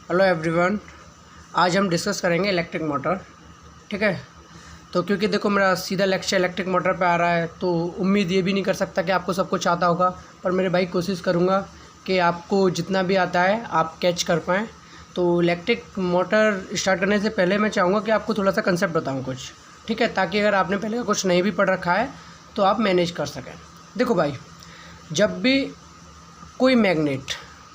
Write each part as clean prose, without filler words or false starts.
Hello everyone, आज हम discuss करेंगे इलेक्ट्रिक मोटर। ठीक है, तो क्योंकि देखो मेरा सीधा लेक्चर इलेक्ट्रिक मोटर पे आ रहा है तो उम्मीद ये भी नहीं कर सकता कि आपको सब कुछ आता होगा, पर मेरे भाई कोशिश करूँगा कि आपको जितना भी आता है आप कैच कर पाएँ। तो इलेक्ट्रिक मोटर स्टार्ट करने से पहले मैं चाहूँगा कि आपको थोड़ा सा कंसेप्ट बताऊँ कुछ, ठीक है, ताकि अगर आपने पहले कुछ नहीं भी पढ़ रखा है तो आप मैनेज कर सकें। देखो भाई, जब भी कोई मैग्नेट,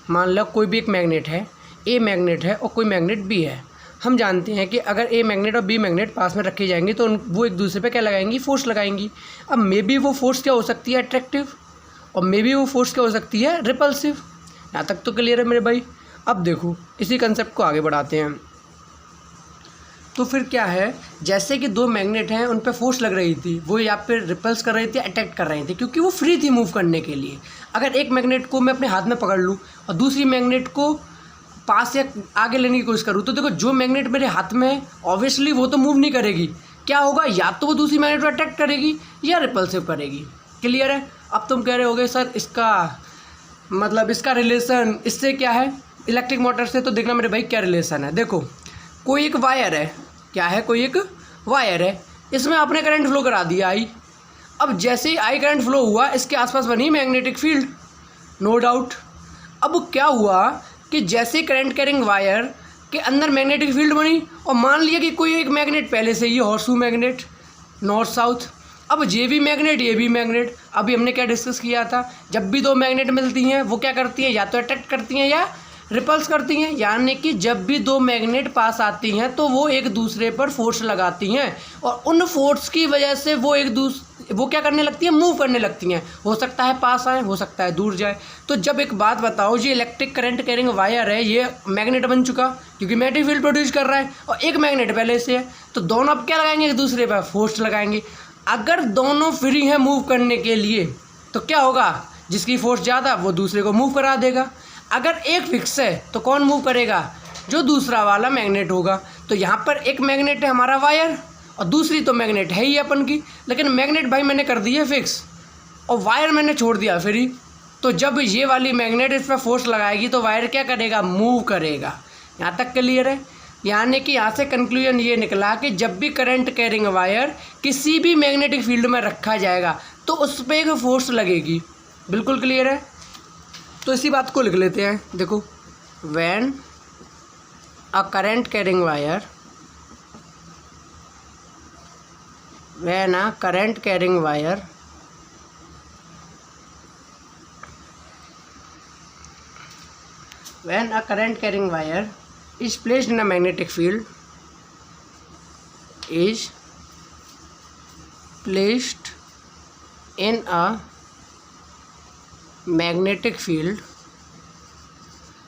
मान लो कोई भी एक मैग्नेट है, ए मैग्नेट है और कोई मैग्नेट बी है, हम जानते हैं कि अगर ए मैग्नेट और बी मैग्नेट पास में रखी जाएंगी तो वो एक दूसरे पे क्या लगाएंगी, फोर्स लगाएंगी। अब मे बी वो फोर्स क्या हो सकती है, अट्रैक्टिव, और मे बी वो फोर्स क्या हो सकती है, रिपल्सिव। यहाँ तक तो क्लियर है मेरे भाई। अब देखो इसी कंसेप्ट को आगे बढ़ाते हैं। तो फिर क्या है, जैसे कि दो मैग्नेट हैं, उन पे फोर्स लग रही थी, वो या फिर रिपल्स कर रही थी, अट्रैक्ट कर रही थी, क्योंकि वो फ्री थी मूव करने के लिए। अगर एक मैग्नेट को मैं अपने हाथ में पकड़ लूँ और दूसरी मैग्नेट को पास या आगे लेने की कोशिश करूँ, तो देखो जो मैग्नेट मेरे हाथ में है ऑब्वियसली वो तो मूव नहीं करेगी। क्या होगा, या तो वो दूसरी मैग्नेट को अट्रैक्ट करेगी या रिपल्सिव करेगी। क्लियर है। अब तुम कह रहे होगे सर इसका मतलब इसका रिलेशन इससे क्या है, इलेक्ट्रिक मोटर से। तो देखना मेरे भाई क्या रिलेशन है। देखो कोई एक वायर है, क्या है, कोई एक वायर है, इसमें आपने करंट फ्लो करा दिया आई। अब जैसे ही आई करंट फ्लो हुआ, इसके आसपास बनी मैग्नेटिक फील्ड, नो डाउट। अब क्या हुआ कि जैसे करंट कैरिंग वायर के अंदर मैग्नेटिक फील्ड बनी, और मान लिया कि कोई एक मैग्नेट पहले से ही हॉर्सशू मैग्नेट, नॉर्थ साउथ। अब ये भी मैग्नेट, ये भी मैग्नेट। अभी हमने क्या डिस्कस किया था, जब भी दो मैग्नेट मिलती हैं वो क्या करती हैं, या तो अट्रैक्ट करती हैं या रिपल्स करती हैं। यानी कि जब भी दो मैग्नेट पास आती हैं तो वो एक दूसरे पर फोर्स लगाती हैं, और उन फोर्स की वजह से वो क्या करने लगती हैं, मूव करने लगती हैं। हो सकता है पास आए, हो सकता है दूर जाए। तो जब एक बात बताओ, ये इलेक्ट्रिक करंट कैरिंग वायर है, ये मैग्नेट बन चुका क्योंकि मैग्नेटिक फील्ड प्रोड्यूस कर रहा है, और एक मैग्नेट पहले से है, तो दोनों अब क्या लगाएंगे, एक दूसरे पर फोर्स लगाएंगे। अगर दोनों फ्री हैं मूव करने के लिए तो क्या होगा, जिसकी फोर्स ज़्यादा वो दूसरे को मूव करा देगा। अगर एक फिक्स है तो कौन मूव करेगा, जो दूसरा वाला मैग्नेट होगा। तो यहाँ पर एक मैग्नेट है हमारा वायर, और दूसरी तो मैग्नेट है ही अपन की, लेकिन मैग्नेट भाई मैंने कर दी है फिक्स और वायर मैंने छोड़ दिया फ्री। तो जब ये वाली मैग्नेट इस पर फोर्स लगाएगी तो वायर क्या करेगा, मूव करेगा। यहाँ तक क्लियर है। यानी कि यहाँ से कंक्लूजन ये निकला कि जब भी करंट कैरिंग वायर किसी भी मैग्नेटिक फील्ड में रखा जाएगा तो उस पर एक फोर्स लगेगी। बिल्कुल क्लियर है। तो इसी बात को लिख लेते हैं। देखो, when a current carrying wire, when a current carrying wire is placed in a magnetic field, is placed in a magnetic field,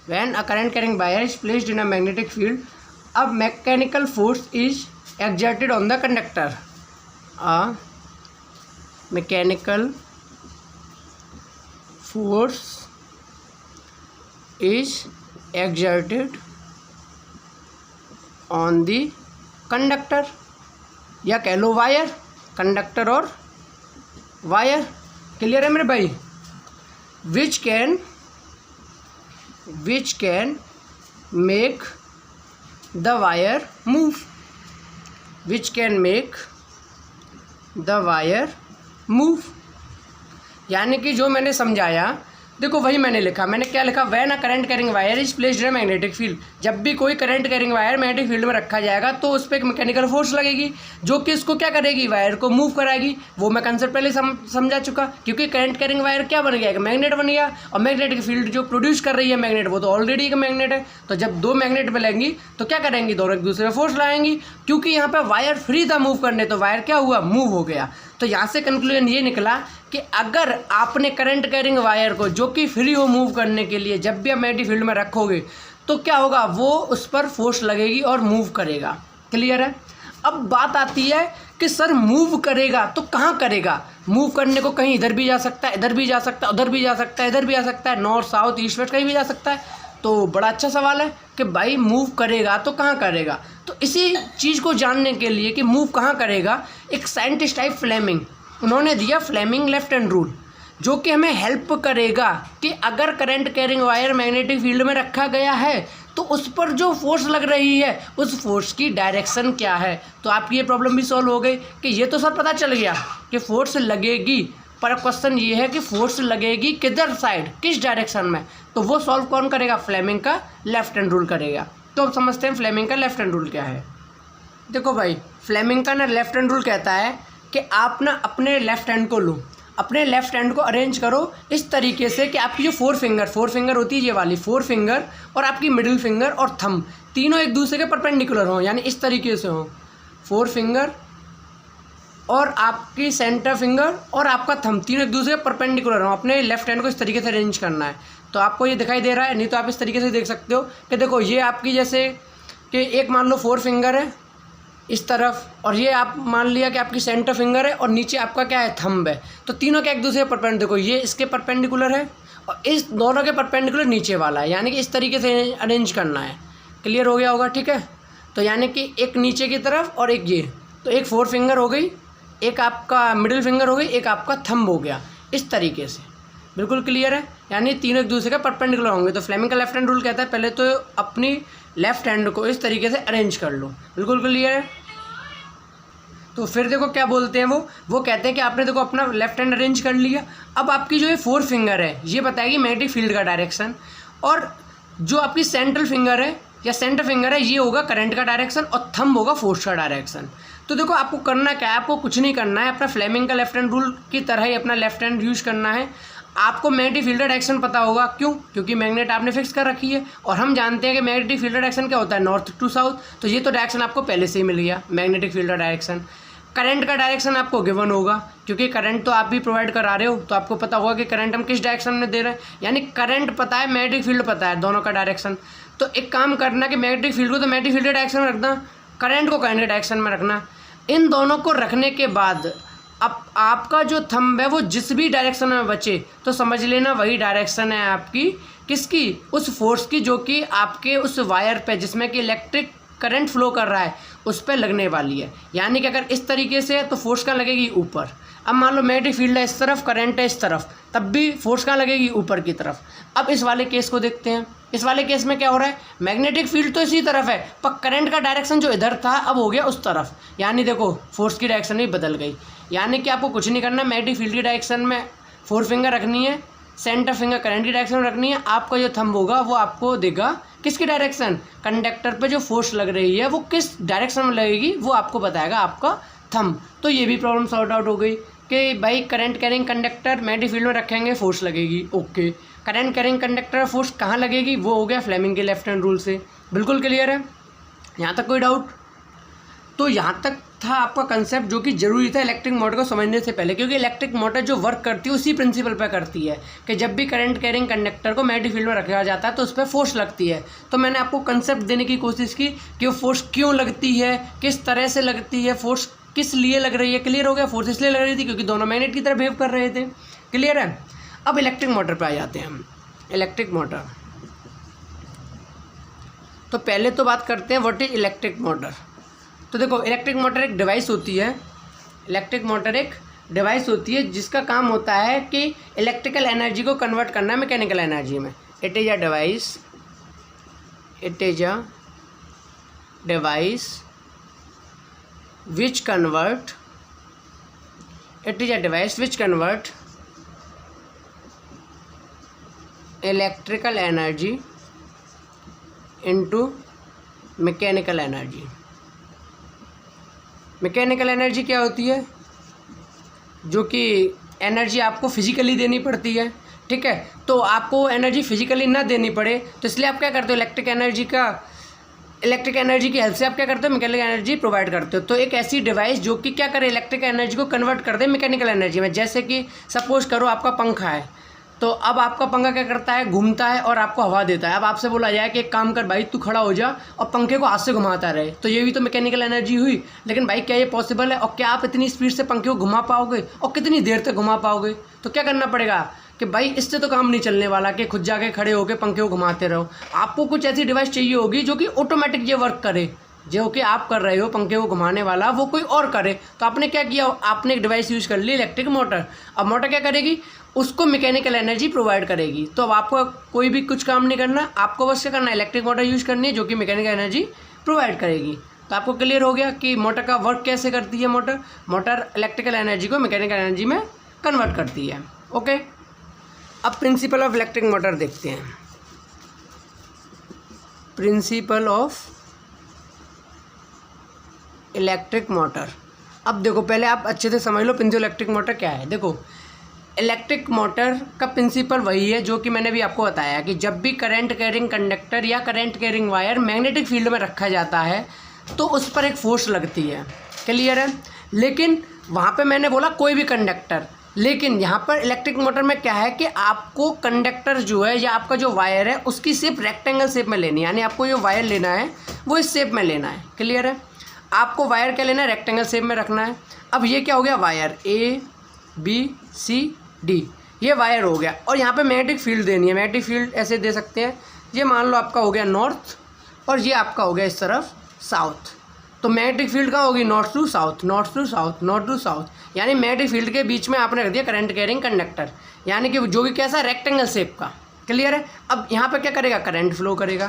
when a current carrying wire is placed in a magnetic field, a mechanical force is exerted on the conductor. A mechanical force is exerted on the conductor, या कह लो wire, conductor और wire. Clear है मेरे भाई। which can make the wire move, which can make the wire move. यानी कि जो मैंने समझाया, देखो वही मैंने लिखा। मैंने क्या लिखा, when a current carrying wire is placed in magnetic field, जब भी कोई current carrying wire magnetic field में रखा जाएगा तो उस पर एक मैकेनिकल फोर्स लगेगी जो कि इसको क्या करेगी, वायर को मूव कराएगी। वो मैं कंसेप्ट पहले समझा चुका, क्योंकि करंट कैरिंग वायर क्या बन गया, एक मैग्नेट बन गया, और मैग्नेटिक फील्ड जो प्रोड्यूस कर रही है मैग्नेट, वो तो ऑलरेडी एक मैग्नेट है। तो जब दो मैग्नेट मिलेंगी तो क्या करेंगी, दोनों एक दूसरे पर फोर्स लगाएंगी, क्योंकि यहाँ पर वायर फ्री था मूव करने, तो वायर क्या हुआ, मूव हो गया। तो यहाँ से कंक्लूजन ये निकला कि अगर आपने करंट कैरिंग वायर को, जो कि फ्री हो मूव करने के लिए, जब भी आप मैग्नेटिक फील्ड में रखोगे तो क्या होगा, वो उस पर फोर्स लगेगी और मूव करेगा। क्लियर है। अब बात आती है कि सर मूव करेगा तो कहाँ करेगा। मूव करने को कहीं इधर भी जा सकता है, इधर भी जा सकता है, उधर भी जा सकता है, इधर भी जा सकता है, नॉर्थ साउथ ईस्ट वेस्ट कहीं भी जा सकता है। तो बड़ा अच्छा सवाल है कि भाई मूव करेगा तो कहाँ करेगा। तो इसी चीज़ को जानने के लिए कि मूव कहाँ करेगा, एक साइंटिस्ट है फ्लेमिंग, उन्होंने दिया फ्लेमिंग लेफ्ट हैंड रूल। जो कि हमें हेल्प करेगा कि अगर current carrying wire magnetic field में रखा गया है तो उस पर जो फोर्स लग रही है उस फोर्स की डायरेक्शन क्या है। तो आपकी ये प्रॉब्लम भी सॉल्व हो गई कि ये तो सर पता चल गया कि फोर्स लगेगी, पर क्वेश्चन ये है कि फोर्स लगेगी किधर साइड, किस डायरेक्शन में। तो वो सॉल्व कौन करेगा, फ्लेमिंग का लेफ्ट हैंड रूल करेगा। तो अब समझते हैं फ्लेमिंग का लेफ्ट हैंड रूल क्या है। देखो भाई, फ्लेमिंग का ना लेफ्ट हैंड रूल कहता है कि आप ना अपने लेफ्ट हैंड को लो, अपने लेफ्ट हैंड को अरेंज करो इस तरीके से कि आपकी जो फोर फिंगर होती है ये वाली फोर फिंगर, और आपकी मिडिल फिंगर और थंब तीनों एक दूसरे के परपेंडिकुलर हों, यानी इस तरीके से हों। फोर फिंगर और आपकी सेंटर फिंगर और आपका थंब तीनों एक दूसरे के परपेंडिकुलर हों। अपने लेफ्ट हैंड को इस तरीके से अरेंज करना है। तो आपको ये दिखाई दे रहा है, नहीं तो आप इस तरीके से देख सकते हो कि देखो ये आपकी जैसे कि एक मान लो फोर फिंगर है इस तरफ, और ये आप मान लिया कि आपकी सेंटर फिंगर है और नीचे आपका क्या है, थंब है। तो तीनों के एक दूसरे के परपेंडिकुलर, देखो ये इसके परपेंडिकुलर है और इस दोनों के परपेंडिकुलर नीचे वाला है, यानी कि इस तरीके से अरेंज करना है। क्लियर हो गया होगा, ठीक है। तो यानी कि एक नीचे की तरफ और एक ये, तो एक फोर फिंगर हो गई, एक आपका मिडिल फिंगर हो गई, एक आपका थंब हो गया, इस तरीके से। बिल्कुल क्लियर है, यानी तीनों एक दूसरे के परपेंडिकुलर होंगे। तो फ्लेमिंग का लेफ्ट हैंड रूल कहता है पहले तो अपनी लेफ्ट हैंड को इस तरीके से अरेंज कर लो। बिल्कुल क्लियर है। तो फिर देखो क्या बोलते हैं वो कहते हैं कि आपने देखो अपना लेफ्ट हैंड अरेंज कर लिया। अब आपकी जो ये फोर फिंगर है ये बताएगी मैग्नेटिक फील्ड का डायरेक्शन, और जो आपकी सेंट्रल फिंगर है या सेंटर फिंगर है ये होगा करंट का डायरेक्शन, और थंब होगा फोर्स का डायरेक्शन। तो देखो आपको करना क्या है, आपको कुछ नहीं करना है, अपना फ्लेमिंग का लेफ्ट हैंड रूल की तरह ही अपना लेफ्ट हैंड यूज करना है। आपको मैग्नेटिक फील्ड डायरेक्शन पता होगा, क्यों, क्योंकि मैग्नेट आपने फिक्स कर रखी है, और हम जानते हैं कि मैग्नेटिक फील्ड डायरेक्शन क्या होता है, नॉर्थ टू साउथ। तो ये तो डायरेक्शन आपको पहले से ही मिल गया, मैग्नेटिक फील्ड डायरेक्शन। करंट का डायरेक्शन आपको गिवन होगा, क्योंकि करंट तो आप भी प्रोवाइड करा रहे हो, तो आपको पता होगा कि करंट हम किस डायरेक्शन में दे रहे हैं, यानी करंट पता है, मैग्नेटिक फील्ड पता है, दोनों का डायरेक्शन। तो एक काम करना कि मैग्नेटिक फील्ड को तो मैग्नेटिक फील्ड डायरेक्शन में रखना, करंट को करंट के डायरेक्शन में रखना। इन दोनों को रखने के बाद अब आपका जो थंब है वो जिस भी डायरेक्शन में बचे तो समझ लेना वही डायरेक्शन है आपकी किसकी, उस फोर्स की जो कि आपके उस वायर पे जिसमें कि इलेक्ट्रिक करंट फ्लो कर रहा है उस पर लगने वाली है। यानी कि अगर इस तरीके से है तो फोर्स कहाँ लगेगी, ऊपर। अब मान लो मैग्नेटिक फील्ड है इस तरफ, करंट है इस तरफ, तब भी फोर्स कहाँ लगेगी, ऊपर की तरफ। अब इस वाले केस को देखते हैं। इस वाले केस में क्या हो रहा है, मैग्नेटिक फील्ड तो इसी तरफ है पर करंट का डायरेक्शन जो इधर था अब हो गया उस तरफ, यानी देखो फोर्स की डायरेक्शन भी बदल गई। यानी कि आपको कुछ नहीं करना, मैग्नेटिक फील्ड की डायरेक्शन में फोर फिंगर रखनी है, सेंटर फिंगर करंट की डायरेक्शन में रखनी है। आपका जो थंब होगा वो आपको देगा किसकी डायरेक्शन, कंडक्टर पे जो फोर्स लग रही है वो किस डायरेक्शन में लगेगी वो आपको बताएगा आपका थंब। तो ये भी प्रॉब्लम सॉर्ट आउट हो गई कि भाई current carrying conductor magnetic field में रखेंगे, फोर्स लगेगी, okay. Current carrying conductor force कहाँ लगेगी, वो हो गया फ्लेमिंग के लेफ्ट हैंड रूल से। बिल्कुल क्लियर है, यहाँ तक कोई डाउट? तो यहाँ तक था आपका कंसेप्ट जो कि ज़रूरी था इलेक्ट्रिक मोटर को समझने से पहले, क्योंकि इलेक्ट्रिक मोटर जो वर्क करती है उसी प्रिंसिपल पर करती है कि जब भी करंट कैरिंग कंडक्टर को मैग्नेटिक फील्ड में रखा जाता है तो उस पर फोर्स लगती है। तो मैंने आपको कंसेप्ट देने की कोशिश की कि वो फोर्स क्यों लगती है, किस तरह से लगती है, फोर्स किस लिए लग रही है। क्लियर हो गया, फोर्स इसलिए लग रही थी क्योंकि दोनों मैग्नेट की तरह बिहेव कर रहे थे। क्लियर है। अब इलेक्ट्रिक मोटर पर आ जाते हैं हम। इलेक्ट्रिक मोटर, तो पहले तो बात करते हैं व्हाट इज इलेक्ट्रिक मोटर। तो देखो इलेक्ट्रिक मोटर एक डिवाइस होती है, इलेक्ट्रिक मोटर एक डिवाइस होती है जिसका काम होता है कि इलेक्ट्रिकल एनर्जी को कन्वर्ट करना है मैकेनिकल एनर्जी में। It is a device, it is a device which convert, it is a device which convert electrical energy into mechanical energy. Mechanical energy क्या होती है, जो कि एनर्जी आपको फिजिकली देनी पड़ती है, ठीक है। तो आपको एनर्जी फिजिकली ना देनी पड़े तो इसलिए आप क्या करते हो, इलेक्ट्रिक एनर्जी की हेल्प से आप क्या करते हो, मैकेनिकल एनर्जी प्रोवाइड करते हो। तो एक ऐसी डिवाइस जो कि क्या करे, इलेक्ट्रिक एनर्जी को कन्वर्ट कर दे मैकेनिकल एनर्जी में। जैसे कि सपोज करो आपका पंखा है, तो अब आपका पंखा क्या करता है, घूमता है और आपको हवा देता है। अब आपसे बोला जाए कि एक काम कर भाई, तू खड़ा हो जा और पंखे को हाथ से घुमाता रहे, तो ये भी तो मैकेनिकल एनर्जी हुई। लेकिन भाई क्या ये पॉसिबल है, और क्या आप इतनी स्पीड से पंखे को घुमा पाओगे और कितनी देर तक घुमा पाओगे। तो क्या करना पड़ेगा कि भाई इससे तो काम नहीं चलने वाला कि खुद जाके खड़े होकर पंखे को घुमाते रहो। आपको कुछ ऐसी डिवाइस चाहिए होगी जो कि ऑटोमेटिक ये वर्क करे, जो कि आप कर रहे हो पंखे को घुमाने वाला वो कोई और करे। तो आपने क्या किया, आपने एक डिवाइस यूज़ कर ली इलेक्ट्रिक मोटर। अब मोटर क्या करेगी, उसको मैकेनिकल एनर्जी प्रोवाइड करेगी। तो अब आपको कोई भी कुछ काम नहीं करना, आपको बस क्या करना है, इलेक्ट्रिक मोटर यूज़ करनी है जो कि मैकेनिकल एनर्जी प्रोवाइड करेगी। तो आपको क्लियर हो गया कि मोटर का वर्क कैसे करती है। मोटर इलेक्ट्रिकल एनर्जी को मैकेनिकल एनर्जी में कन्वर्ट करती है। ओके, अब प्रिंसिपल ऑफ इलेक्ट्रिक मोटर देखते हैं। Principle of electric motor. अब देखो, पहले आप अच्छे से समझ लो प्रिंसिपल इलेक्ट्रिक मोटर क्या है। देखो, इलेक्ट्रिक मोटर का प्रिंसिपल वही है जो कि मैंने भी आपको बताया कि जब भी करंट कैरिंग कंडक्टर या current carrying wire magnetic field में रखा जाता है तो उस पर एक फोर्स लगती है। क्लियर है। लेकिन वहाँ पे मैंने बोला कोई भी कंडक्टर, लेकिन यहाँ पर इलेक्ट्रिक मोटर में क्या है कि आपको कंडक्टर जो है या आपका जो वायर है उसकी शेप रेक्टेंगल शेप में लेनी है, यानी आपको जो वायर लेना है वो इस शेप में लेना है। क्लियर है। आपको वायर क्या लेना है, रेक्टेंगल शेप में रखना है। अब ये क्या हो गया, वायर ABCD, ये वायर हो गया। और यहाँ पे मैग्नेटिक फील्ड देनी है। मैग्नेटिक फील्ड ऐसे दे सकते हैं, ये मान लो आपका हो गया नॉर्थ और ये आपका हो गया इस तरफ साउथ। तो मैग्नेटिक फील्ड कहाँ होगी, north to south, north to south, north to south. यानी मैग्नेटिक फील्ड के बीच में आपने रख दिया करंट कैरिंग कंडक्टर, यानी कि जो कि कैसा, रेक्टेंगल शेप का। क्लियर है। अब यहाँ पे क्या करेगा, करंट फ्लो करेगा।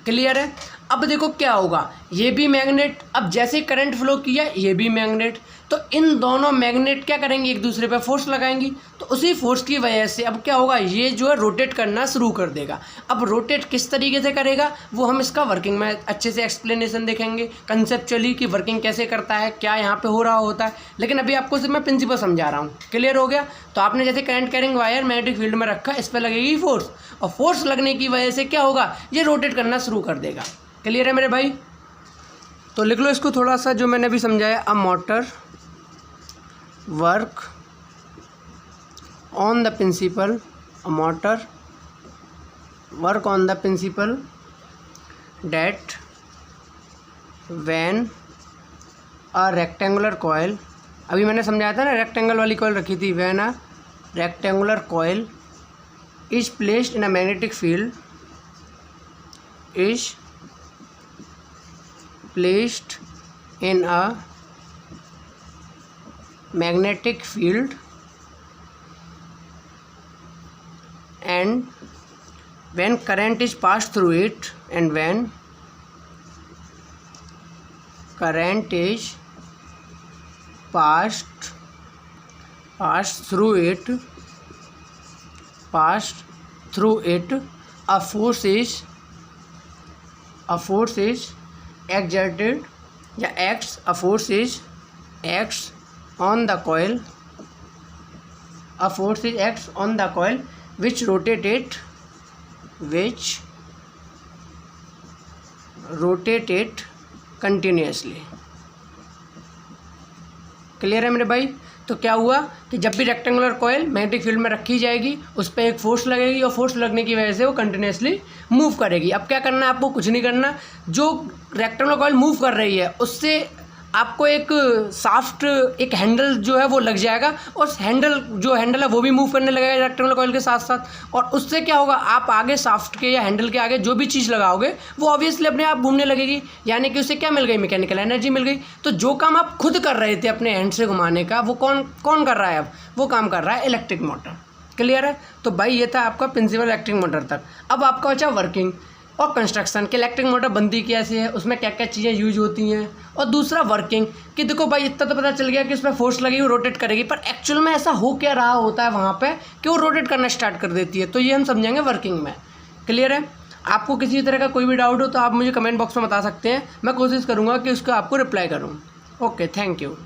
क्लियर है। अब देखो क्या होगा, ये भी मैग्नेट, अब जैसे करंट फ्लो किया ये भी मैग्नेट, तो इन दोनों मैग्नेट क्या करेंगे, एक दूसरे पर फोर्स लगाएंगी। तो उसी फोर्स की वजह से अब क्या होगा, ये जो है रोटेट करना शुरू कर देगा। अब रोटेट किस तरीके से करेगा वो हम इसका वर्किंग में अच्छे से एक्सप्लेनेशन देखेंगे, कंसेप्चुअली कि वर्किंग कैसे करता है, क्या यहाँ पे हो रहा होता है। लेकिन अभी आपको सिर्फ मैं प्रिंसिपल समझा रहा हूँ। क्लियर हो गया। तो आपने जैसे current carrying wire magnetic field में रखा, इस पर लगेगी फोर्स, और फोर्स लगने की वजह से क्या होगा, ये रोटेट करना शुरू कर देगा। क्लियर है मेरे भाई। तो लिख लो इसको थोड़ा सा जो मैंने अभी समझाया। A motor work on the principle, a motor work on the principle that when a rectangular coil, अभी मैंने समझाया था ना, रेक्टेंगल वाली कॉइल रखी थी, when a rectangular coil is placed in a magnetic field, is placed in a magnetic field and when current is passed through it, and when current is passed through it a force is exerted या acts, a force is acts on the coil, a force is acts on the coil which rotate it continuously। Clear है मेरे भाई। तो क्या हुआ कि जब भी रेक्टेंगुलर कॉइल मैग्नेटिक फील्ड में रखी जाएगी उस पर एक फोर्स लगेगी, और फोर्स लगने की वजह से वो कंटिन्यूसली मूव करेगी। अब क्या करना है आपको, कुछ नहीं करना, जो रेक्टेंगुलर कॉइल मूव कर रही है उससे आपको एक साफ्ट एक हैंडल जो है वो लग जाएगा, और जो हैंडल है वो भी मूव करने लगेगा रेक्टेंगुलर कॉइल के साथ साथ। और उससे क्या होगा, आप आगे साफ्ट के या हैंडल के आगे जो भी चीज़ लगाओगे वो ऑब्वियसली अपने आप घूमने लगेगी, यानी कि उससे क्या मिल गई, मैकेनिकल एनर्जी मिल गई। तो जो काम आप खुद कर रहे थे अपने हैंड से घुमाने का, वो कौन कर रहा है, अब वो काम कर रहा है इलेक्ट्रिक मोटर। क्लियर है। तो भाई ये था आपका प्रिंसिपल इलेक्ट्रिक मोटर तक। अब आपका बचा वर्किंग और कंस्ट्रक्शन कि इलेक्ट्रिक मोटर बनती कैसे है, उसमें क्या क्या चीज़ें यूज होती हैं, और दूसरा वर्किंग कि देखो भाई इतना तो पता चल गया कि उसमें फोर्स लगेगी, रोटेट करेगी, पर एक्चुअल में ऐसा हो क्या रहा होता है वहाँ पे कि वो रोटेट करना स्टार्ट कर देती है। तो ये हम समझेंगे वर्किंग में। क्लियर है। आपको किसी तरह का कोई भी डाउट हो तो आप मुझे कमेंट बॉक्स में बता सकते हैं, मैं कोशिश करूँगा कि उसका आपको रिप्लाई करूँ। Okay, thank you.